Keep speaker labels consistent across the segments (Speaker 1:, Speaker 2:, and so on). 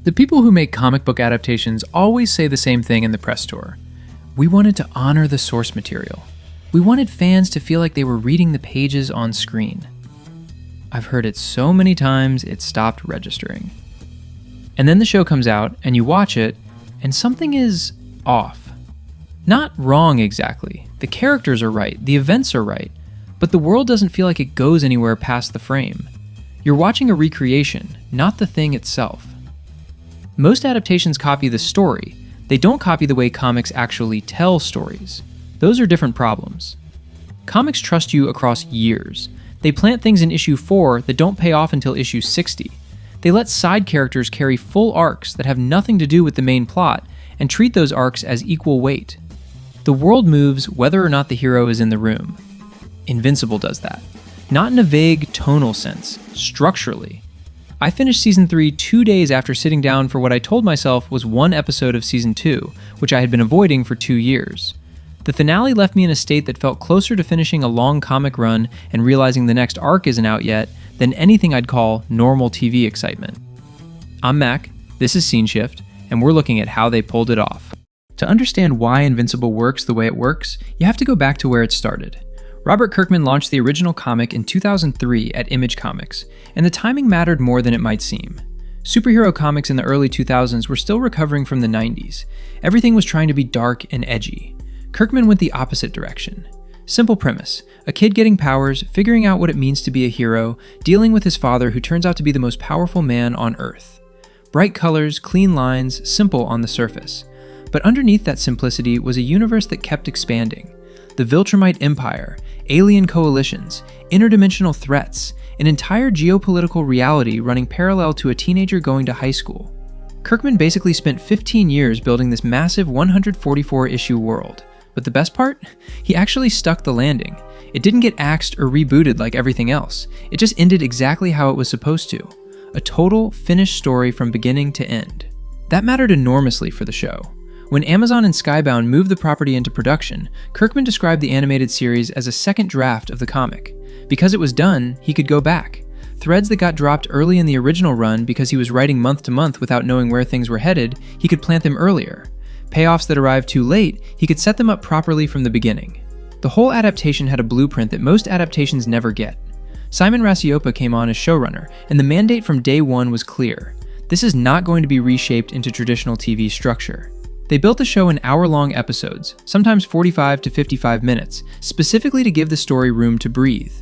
Speaker 1: The people who make comic book adaptations always say the same thing in the press tour. We wanted to honor the source material. We wanted fans to feel like they were reading the pages on screen. I've heard it so many times it stopped registering. And then the show comes out, and you watch it, and something is off. Not wrong exactly. The characters are right, the events are right, but the world doesn't feel like it goes anywhere past the frame. You're watching a recreation, not the thing itself. Most adaptations copy the story. They don't copy the way comics actually tell stories. Those are different problems. Comics trust you across years. They plant things in issue 4 that don't pay off until issue 60. They let side characters carry full arcs that have nothing to do with the main plot and treat those arcs as equal weight. The world moves whether or not the hero is in the room. Invincible does that. Not in a vague tonal sense, structurally. I finished Season 3 2 days after sitting down for what I told myself was one episode of Season 2, which I had been avoiding for 2 years. The finale left me in a state that felt closer to finishing a long comic run and realizing the next arc isn't out yet than anything I'd call normal TV excitement. I'm Mac, this is SceneShift, and we're looking at how they pulled it off. To understand why Invincible works the way it works, you have to go back to where it started. Robert Kirkman launched the original comic in 2003 at Image Comics, and the timing mattered more than it might seem. Superhero comics in the early 2000s were still recovering from the 90s. Everything was trying to be dark and edgy. Kirkman went the opposite direction. Simple premise: a kid getting powers, figuring out what it means to be a hero, dealing with his father who turns out to be the most powerful man on Earth. Bright colors, clean lines, simple on the surface. But underneath that simplicity was a universe that kept expanding. The Viltrumite Empire, alien coalitions, interdimensional threats, an entire geopolitical reality running parallel to a teenager going to high school. Kirkman basically spent 15 years building this massive 144-issue world. But the best part? He actually stuck the landing. It didn't get axed or rebooted like everything else. It just ended exactly how it was supposed to. A total, finished story from beginning to end. That mattered enormously for the show. When Amazon and Skybound moved the property into production, Kirkman described the animated series as a second draft of the comic. Because it was done, he could go back. Threads that got dropped early in the original run because he was writing month to month without knowing where things were headed, he could plant them earlier. Payoffs that arrived too late, he could set them up properly from the beginning. The whole adaptation had a blueprint that most adaptations never get. Simon Rasiopa came on as showrunner, and the mandate from day one was clear. This is not going to be reshaped into traditional TV structure. They built the show in hour-long episodes, sometimes 45 to 55 minutes, specifically to give the story room to breathe.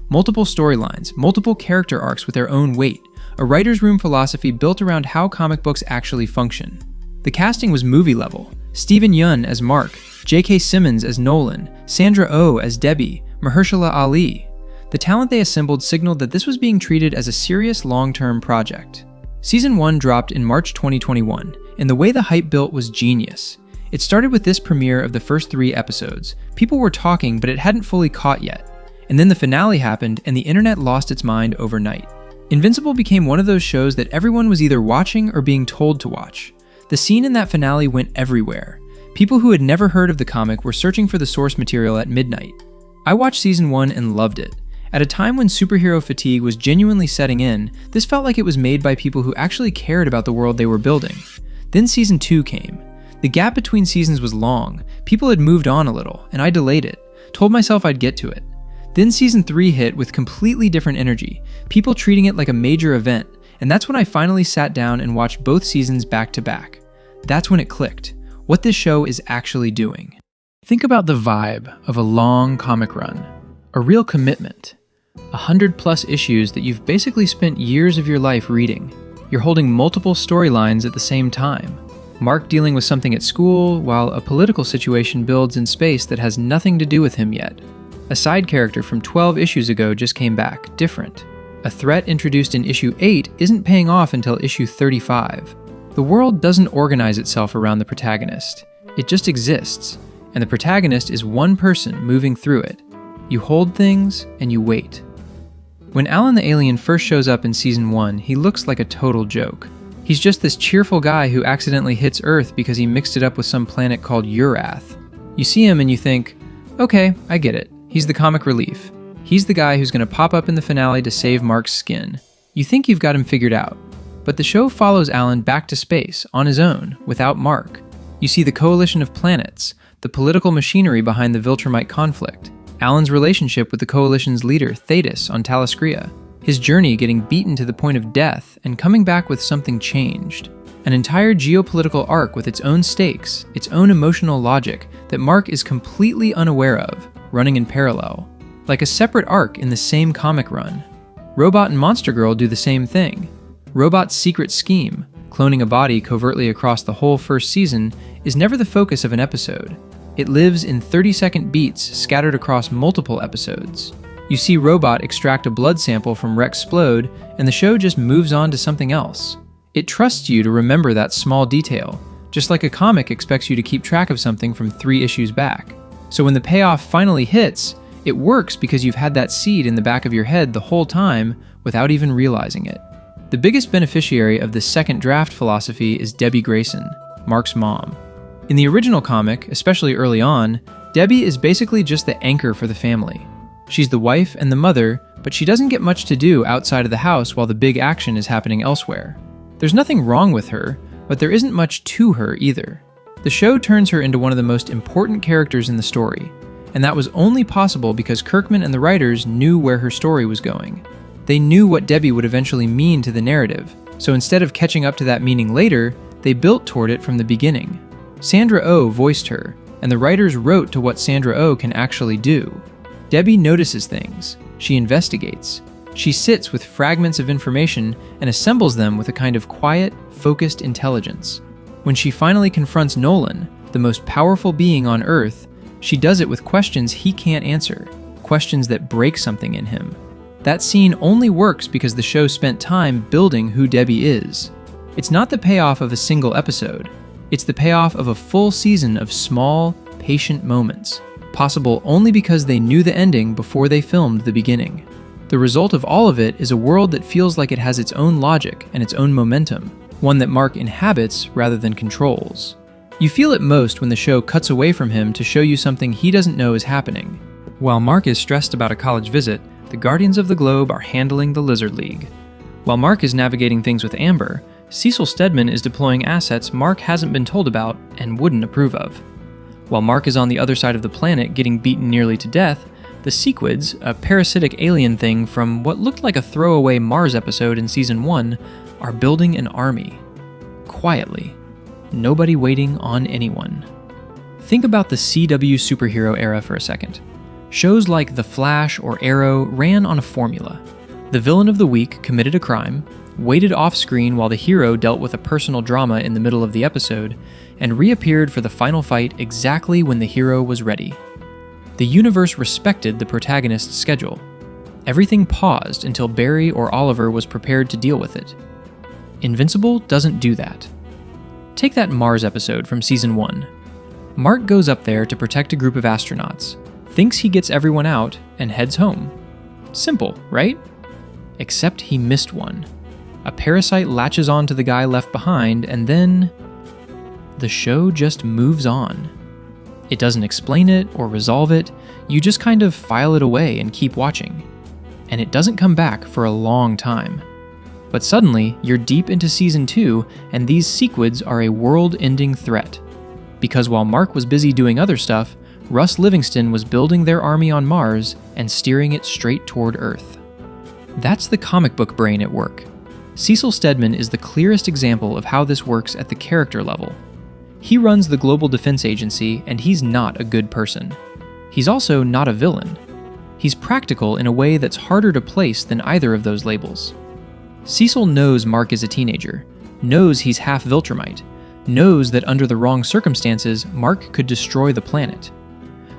Speaker 1: Multiple storylines, multiple character arcs with their own weight, a writer's room philosophy built around how comic books actually function. The casting was movie level. Stephen Yeun as Mark, J.K. Simmons as Nolan, Sandra Oh as Debbie, Mahershala Ali. The talent they assembled signaled that this was being treated as a serious long-term project. Season 1 dropped in March 2021, and the way the hype built was genius. It started with this premiere of the first 3 episodes. People were talking, but it hadn't fully caught yet. And then the finale happened, and the internet lost its mind overnight. Invincible became one of those shows that everyone was either watching or being told to watch. The scene in that finale went everywhere. People who had never heard of the comic were searching for the source material at midnight. I watched Season 1 and loved it. At a time when superhero fatigue was genuinely setting in, this felt like it was made by people who actually cared about the world they were building. Then Season 2 came. The gap between seasons was long, people had moved on a little, and I delayed it, told myself I'd get to it. Then Season 3 hit with completely different energy, people treating it like a major event, and that's when I finally sat down and watched both seasons back to back. That's when it clicked, what this show is actually doing. Think about the vibe of a long comic run, a real commitment. 100+ issues that you've basically spent years of your life reading. You're holding multiple storylines at the same time. Mark dealing with something at school, while a political situation builds in space that has nothing to do with him yet. A side character from 12 issues ago just came back, different. A threat introduced in issue 8 isn't paying off until issue 35. The world doesn't organize itself around the protagonist. It just exists, and the protagonist is one person moving through it. You hold things, and you wait. When Alan the Alien first shows up in Season 1, he looks like a total joke. He's just this cheerful guy who accidentally hits Earth because he mixed it up with some planet called Urath. You see him and you think, okay, I get it. He's the comic relief. He's the guy who's going to pop up in the finale to save Mark's skin. You think you've got him figured out. But the show follows Alan back to space, on his own, without Mark. You see the coalition of planets, the political machinery behind the Viltrumite conflict, Alan's relationship with the coalition's leader, Thetis, on Taliscria, his journey getting beaten to the point of death and coming back with something changed. An entire geopolitical arc with its own stakes, its own emotional logic that Mark is completely unaware of, running in parallel. Like a separate arc in the same comic run. Robot and Monster Girl do the same thing. Robot's secret scheme, cloning a body covertly across the whole first season, is never the focus of an episode. It lives in 30-second beats scattered across multiple episodes. You see Robot extract a blood sample from Rexplode, and the show just moves on to something else. It trusts you to remember that small detail, just like a comic expects you to keep track of something from 3 issues back. So when the payoff finally hits, it works because you've had that seed in the back of your head the whole time without even realizing it. The biggest beneficiary of this second draft philosophy is Debbie Grayson, Mark's mom. In the original comic, especially early on, Debbie is basically just the anchor for the family. She's the wife and the mother, but she doesn't get much to do outside of the house while the big action is happening elsewhere. There's nothing wrong with her, but there isn't much to her either. The show turns her into one of the most important characters in the story, and that was only possible because Kirkman and the writers knew where her story was going. They knew what Debbie would eventually mean to the narrative, so instead of catching up to that meaning later, they built toward it from the beginning. Sandra Oh voiced her, and the writers wrote to what Sandra Oh can actually do. Debbie notices things, she investigates, she sits with fragments of information and assembles them with a kind of quiet, focused intelligence. When she finally confronts Nolan, the most powerful being on Earth, she does it with questions he can't answer, questions that break something in him. That scene only works because the show spent time building who Debbie is. It's not the payoff of a single episode. It's the payoff of a full season of small, patient moments, possible only because they knew the ending before they filmed the beginning. The result of all of it is a world that feels like it has its own logic and its own momentum, one that Mark inhabits rather than controls. You feel it most when the show cuts away from him to show you something he doesn't know is happening. While Mark is stressed about a college visit, the Guardians of the Globe are handling the Lizard League. While Mark is navigating things with Amber, Cecil Stedman is deploying assets Mark hasn't been told about and wouldn't approve of. While Mark is on the other side of the planet getting beaten nearly to death, the Sequids, a parasitic alien thing from what looked like a throwaway Mars episode in Season 1, are building an army. Quietly. Nobody waiting on anyone. Think about the CW superhero era for a second. Shows like The Flash or Arrow ran on a formula. The villain of the week committed a crime, waited off-screen while the hero dealt with a personal drama in the middle of the episode, and reappeared for the final fight exactly when the hero was ready. The universe respected the protagonist's schedule. Everything paused until Barry or Oliver was prepared to deal with it. Invincible doesn't do that. Take that Mars episode from Season 1. Mark goes up there to protect a group of astronauts, thinks he gets everyone out, and heads home. Simple, right? Except he missed one. A parasite latches on to the guy left behind, and then the show just moves on. It doesn't explain it or resolve it, you just kind of file it away and keep watching. And it doesn't come back for a long time. But suddenly, you're deep into Season 2, and these Sequids are a world-ending threat. Because while Mark was busy doing other stuff, Russ Livingston was building their army on Mars and steering it straight toward Earth. That's the comic book brain at work. Cecil Stedman is the clearest example of how this works at the character level. He runs the Global Defense Agency, and he's not a good person. He's also not a villain. He's practical in a way that's harder to place than either of those labels. Cecil knows Mark is a teenager, knows he's half Viltrumite, knows that under the wrong circumstances, Mark could destroy the planet.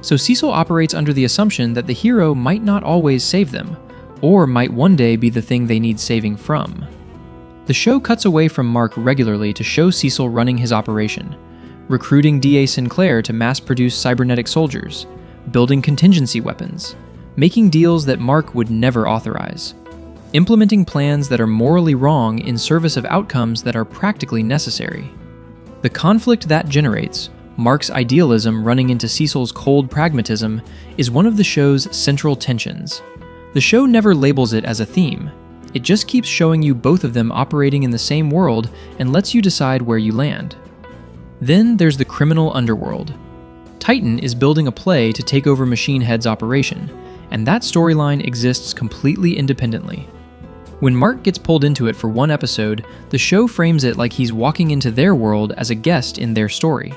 Speaker 1: So Cecil operates under the assumption that the hero might not always save them, or might one day be the thing they need saving from. The show cuts away from Mark regularly to show Cecil running his operation, recruiting D.A. Sinclair to mass-produce cybernetic soldiers, building contingency weapons, making deals that Mark would never authorize, implementing plans that are morally wrong in service of outcomes that are practically necessary. The conflict that generates, Mark's idealism running into Cecil's cold pragmatism, is one of the show's central tensions. The show never labels it as a theme. It just keeps showing you both of them operating in the same world and lets you decide where you land. Then there's the criminal underworld. Titan is building a play to take over Machine Head's operation, and that storyline exists completely independently. When Mark gets pulled into it for one episode, the show frames it like he's walking into their world as a guest in their story.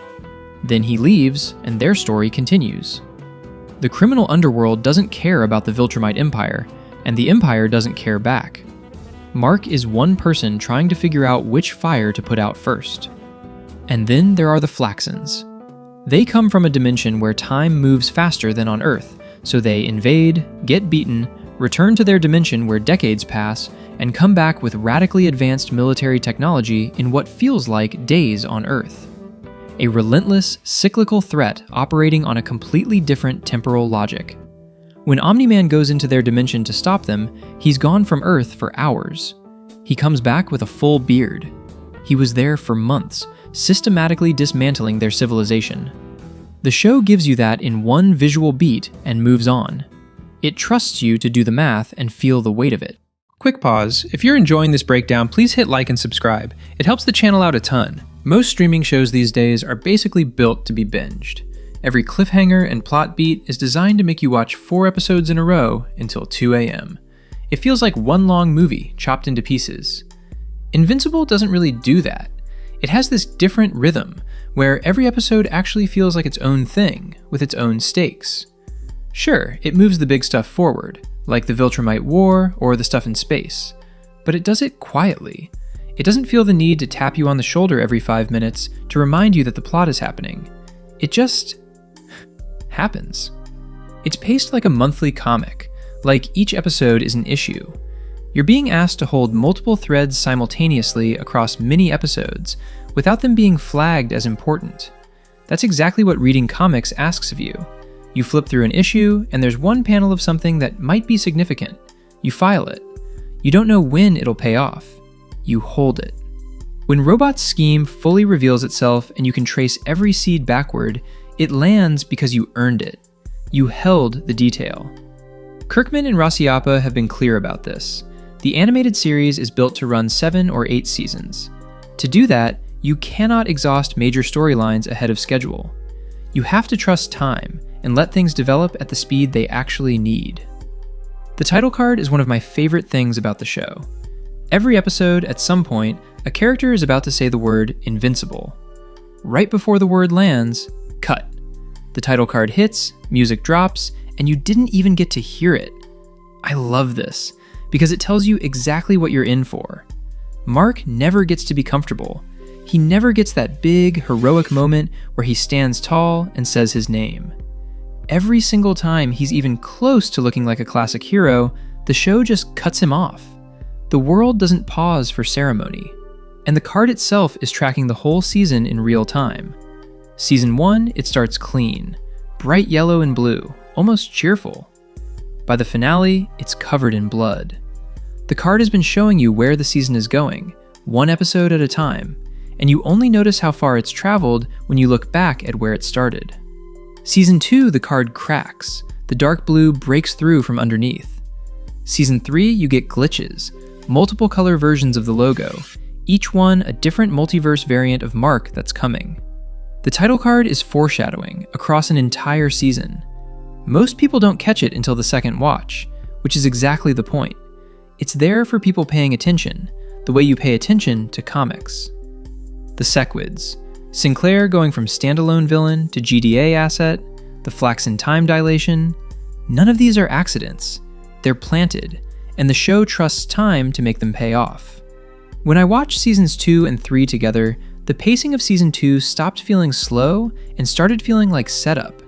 Speaker 1: Then he leaves, and their story continues. The criminal underworld doesn't care about the Viltrumite Empire, and the Empire doesn't care back. Mark is one person trying to figure out which fire to put out first. And then there are the Flaxons. They come from a dimension where time moves faster than on Earth, so they invade, get beaten, return to their dimension where decades pass, and come back with radically advanced military technology in what feels like days on Earth. A relentless, cyclical threat operating on a completely different temporal logic. When Omni-Man goes into their dimension to stop them, he's gone from Earth for hours. He comes back with a full beard. He was there for months, systematically dismantling their civilization. The show gives you that in one visual beat and moves on. It trusts you to do the math and feel the weight of it. Quick pause. If you're enjoying this breakdown, please hit like and subscribe. It helps the channel out a ton. Most streaming shows these days are basically built to be binged. Every cliffhanger and plot beat is designed to make you watch 4 episodes in a row until 2 a.m. It feels like one long movie chopped into pieces. Invincible doesn't really do that. It has this different rhythm, where every episode actually feels like its own thing, with its own stakes. Sure, it moves the big stuff forward, like the Viltrumite War or the stuff in space, but it does it quietly. It doesn't feel the need to tap you on the shoulder every 5 minutes to remind you that the plot is happening. It just happens. It's paced like a monthly comic, like each episode is an issue. You're being asked to hold multiple threads simultaneously across many episodes, without them being flagged as important. That's exactly what reading comics asks of you. You flip through an issue, and there's one panel of something that might be significant. You file it. You don't know when it'll pay off. You hold it. When Robot's scheme fully reveals itself and you can trace every seed backward, it lands because you earned it. You held the detail. Kirkman and Raciapa have been clear about this. The animated series is built to run 7 or 8 seasons. To do that, you cannot exhaust major storylines ahead of schedule. You have to trust time and let things develop at the speed they actually need. The title card is one of my favorite things about the show. Every episode, at some point, a character is about to say the word Invincible. Right before the word lands, cut. The title card hits, music drops, and you didn't even get to hear it. I love this, because it tells you exactly what you're in for. Mark never gets to be comfortable. He never gets that big, heroic moment where he stands tall and says his name. Every single time he's even close to looking like a classic hero, the show just cuts him off. The world doesn't pause for ceremony, and the card itself is tracking the whole season in real time. Season 1, it starts clean, bright yellow and blue, almost cheerful. By the finale, it's covered in blood. The card has been showing you where the season is going, one episode at a time, and you only notice how far it's traveled when you look back at where it started. Season 2, the card cracks. The dark blue breaks through from underneath. Season 3, you get glitches, multiple color versions of the logo, each one a different multiverse variant of Mark that's coming. The title card is foreshadowing across an entire season. Most people don't catch it until the second watch, which is exactly the point. It's there for people paying attention, the way you pay attention to comics. The Sequids. Sinclair going from standalone villain to GDA asset, the Flaxon time dilation. None of these are accidents. They're planted, and the show trusts time to make them pay off. When I watched seasons 2 and 3 together, the pacing of season 2 stopped feeling slow and started feeling like setup.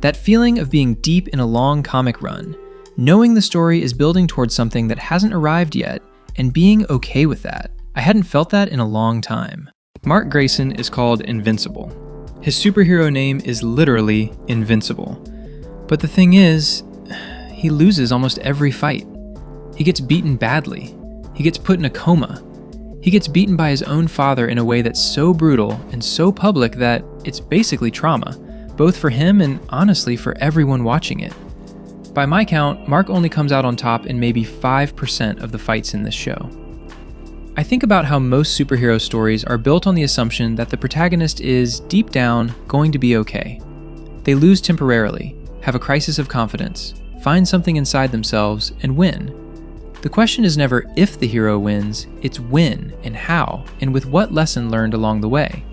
Speaker 1: That feeling of being deep in a long comic run, knowing the story is building towards something that hasn't arrived yet, and being okay with that. I hadn't felt that in a long time. Mark Grayson is called Invincible. His superhero name is literally Invincible. But the thing is, he loses almost every fight. He gets beaten badly. He gets put in a coma. He gets beaten by his own father in a way that's so brutal and so public that it's basically trauma, both for him and honestly for everyone watching it. By my count, Mark only comes out on top in maybe 5% of the fights in this show. I think about how most superhero stories are built on the assumption that the protagonist is, deep down, going to be okay. They lose temporarily, have a crisis of confidence, find something inside themselves, and win. The question is never if the hero wins, it's when and how, and with what lesson learned along the way.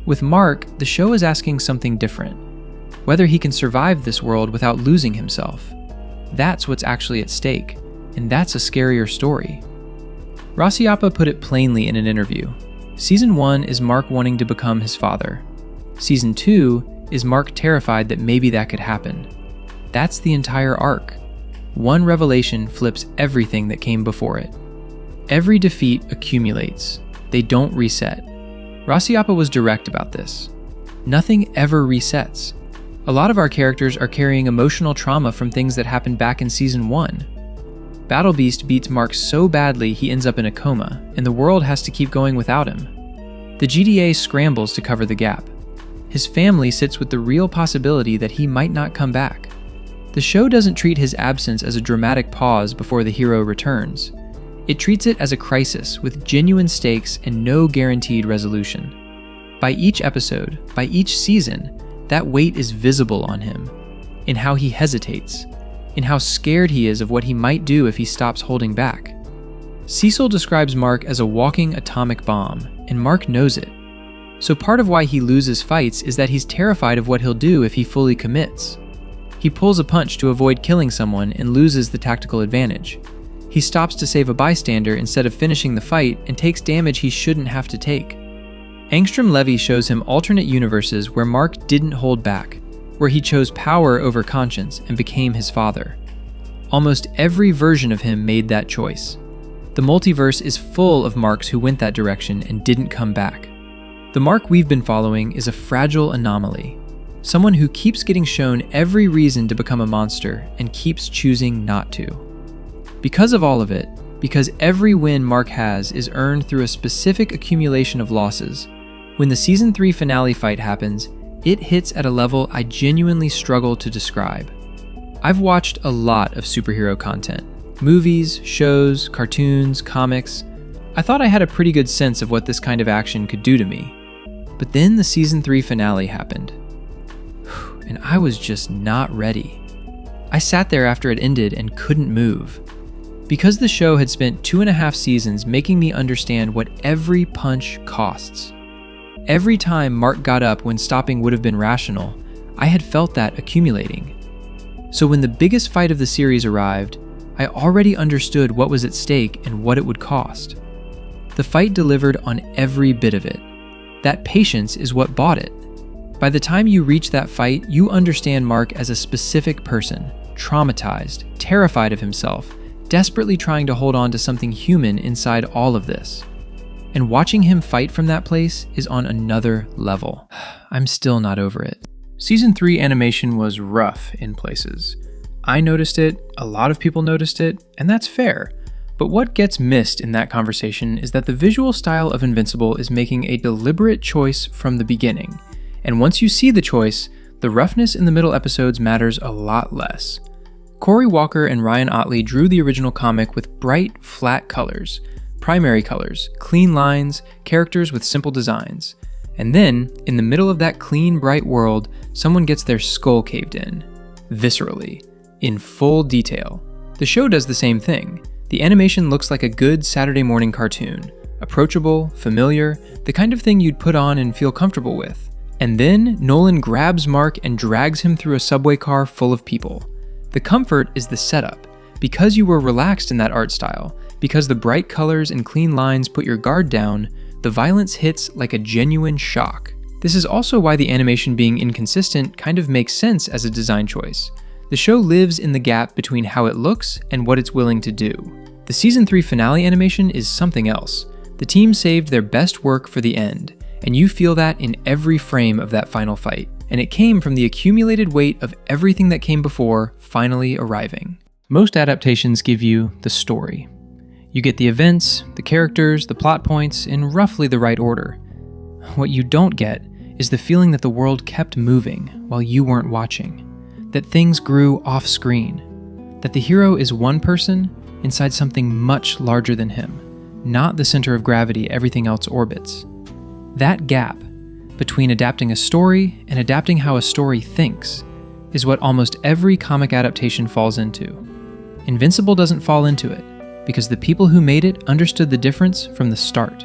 Speaker 1: With Mark, the show is asking something different. Whether he can survive this world without losing himself. That's what's actually at stake, and that's a scarier story. Raciapa put it plainly in an interview. Season 1 is Mark wanting to become his father. Season 2 is Mark terrified that maybe that could happen. That's the entire arc. One revelation flips everything that came before it. Every defeat accumulates. They don't reset. Raciapa was direct about this. Nothing ever resets. A lot of our characters are carrying emotional trauma from things that happened back in Season 1. Battle Beast beats Mark so badly he ends up in a coma, and the world has to keep going without him. The GDA scrambles to cover the gap. His family sits with the real possibility that he might not come back. The show doesn't treat his absence as a dramatic pause before the hero returns. It treats it as a crisis with genuine stakes and no guaranteed resolution. By each episode, by each season, that weight is visible on him, in how he hesitates, in how scared he is of what he might do if he stops holding back. Cecil describes Mark as a walking atomic bomb, and Mark knows it. So part of why he loses fights is that he's terrified of what he'll do if he fully commits. He pulls a punch to avoid killing someone and loses the tactical advantage. He stops to save a bystander instead of finishing the fight and takes damage he shouldn't have to take. Angstrom Levy shows him alternate universes where Mark didn't hold back, where he chose power over conscience and became his father. Almost every version of him made that choice. The multiverse is full of Marks who went that direction and didn't come back. The Mark we've been following is a fragile anomaly. Someone who keeps getting shown every reason to become a monster and keeps choosing not to. Because of all of it, because every win Mark has is earned through a specific accumulation of losses, when the Season 3 finale fight happens, it hits at a level I genuinely struggle to describe. I've watched a lot of superhero content. Movies, shows, cartoons, comics. I thought I had a pretty good sense of what this kind of action could do to me. But then the Season 3 finale happened. And I was just not ready. I sat there after it ended and couldn't move. Because the show had spent 2.5 seasons making me understand what every punch costs. Every time Mark got up when stopping would have been rational, I had felt that accumulating. So when the biggest fight of the series arrived, I already understood what was at stake and what it would cost. The fight delivered on every bit of it. That patience is what bought it. By the time you reach that fight, you understand Mark as a specific person, traumatized, terrified of himself, desperately trying to hold on to something human inside all of this. And watching him fight from that place is on another level. I'm still not over it. Season 3 animation was rough in places. I noticed it, a lot of people noticed it, and that's fair. But what gets missed in that conversation is that the visual style of Invincible is making a deliberate choice from the beginning. And once you see the choice, the roughness in the middle episodes matters a lot less. Corey Walker and Ryan Otley drew the original comic with bright, flat colors, primary colors, clean lines, characters with simple designs. And then, in the middle of that clean, bright world, someone gets their skull caved in. Viscerally. In full detail. The show does the same thing. The animation looks like a good Saturday morning cartoon. Approachable, familiar, the kind of thing you'd put on and feel comfortable with. And then, Nolan grabs Mark and drags him through a subway car full of people. The comfort is the setup. Because you were relaxed in that art style, because the bright colors and clean lines put your guard down, the violence hits like a genuine shock. This is also why the animation being inconsistent kind of makes sense as a design choice. The show lives in the gap between how it looks and what it's willing to do. The Season 3 finale animation is something else. The team saved their best work for the end, and you feel that in every frame of that final fight. And it came from the accumulated weight of everything that came before finally arriving. Most adaptations give you the story. You get the events, the characters, the plot points in roughly the right order. What you don't get is the feeling that the world kept moving while you weren't watching, that things grew off screen. That the hero is one person inside something much larger than him, not the center of gravity everything else orbits. That gap between adapting a story and adapting how a story thinks is what almost every comic adaptation falls into. Invincible doesn't fall into it, because the people who made it understood the difference from the start.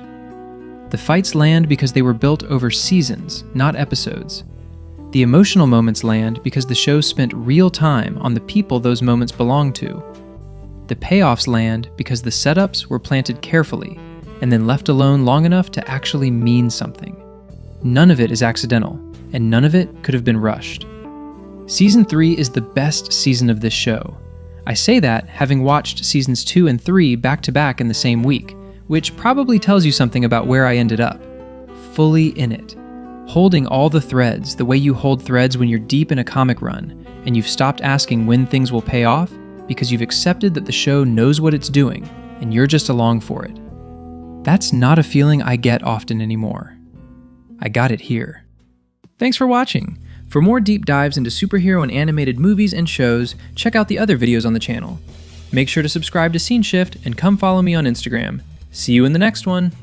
Speaker 1: The fights land because they were built over seasons, not episodes. The emotional moments land because the show spent real time on the people those moments belonged to. The payoffs land because the setups were planted carefully and then left alone long enough to actually mean something. None of it is accidental, and none of it could have been rushed. Season 3 is the best season of this show. I say that having watched seasons 2 and 3 back-to-back in the same week, which probably tells you something about where I ended up. Fully in it. Holding all the threads the way you hold threads when you're deep in a comic run, and you've stopped asking when things will pay off because you've accepted that the show knows what it's doing, and you're just along for it. That's not a feeling I get often anymore. I got it here. Thanks for watching. For more deep dives into superhero and animated movies and shows, check out the other videos on the channel. Make sure to subscribe to SceneShift and come follow me on Instagram. See you in the next one.